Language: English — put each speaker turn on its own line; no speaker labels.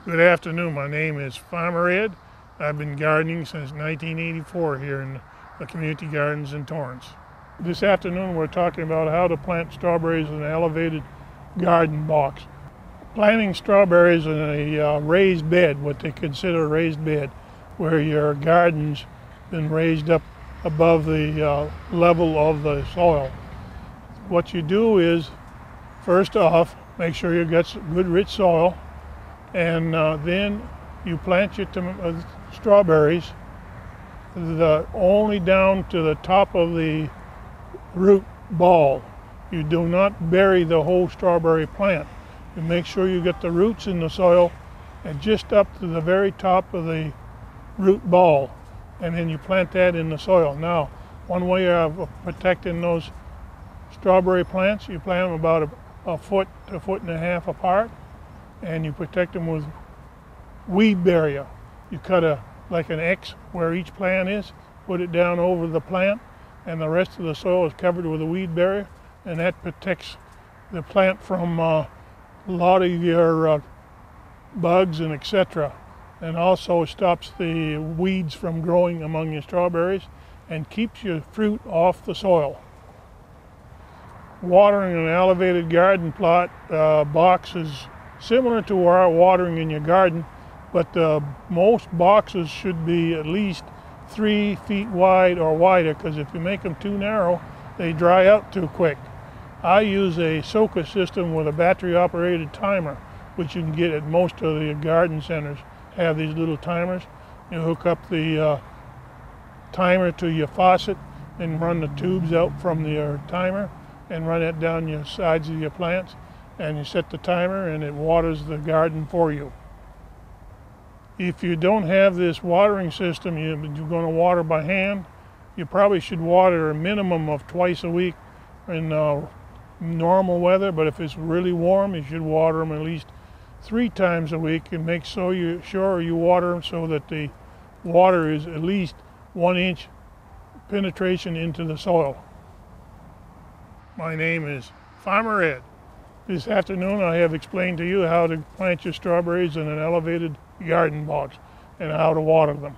Good afternoon. My name is Farmer Ed. I've been gardening since 1984 here in the community gardens in Torrance. This afternoon we're talking about how to plant strawberries in an elevated garden box. Planting strawberries in a raised bed, what they consider a raised bed, where your garden's been raised up above the level of the soil. What you do is, first off, make sure you've got some good rich soil, and then you plant your strawberries only down to the top of the root ball. You do not bury the whole strawberry plant. You make sure you get the roots in the soil and just up to the very top of the root ball, and then you plant that in the soil. Now, one way of protecting those strawberry plants, you plant them about a foot to a foot and a half apart, and you protect them with weed barrier. You cut like an X where each plant is, put it down over the plant, and the rest of the soil is covered with a weed barrier, and that protects the plant from a lot of your bugs and etc. And also stops the weeds from growing among your strawberries and keeps your fruit off the soil. Watering an elevated garden plot box is similar to our watering in your garden, but most boxes should be at least 3 feet wide or wider, because if you make them too narrow, they dry out too quick. I use a soaker system with a battery operated timer, which you can get at most of the garden centers. Have these little timers. You hook up the timer to your faucet and run the tubes out from your timer and run it down your sides of your plants, and you set the timer and it waters the garden for you. If you don't have this watering system, you're going to water by hand, you probably should water a minimum of twice a week in normal weather, but if it's really warm, you should water them at least 3 times a week, and make sure you water them so that the water is at least 1 inch penetration into the soil. My name is Farmer Ed. This afternoon I have explained to you how to plant your strawberries in an elevated garden box and how to water them.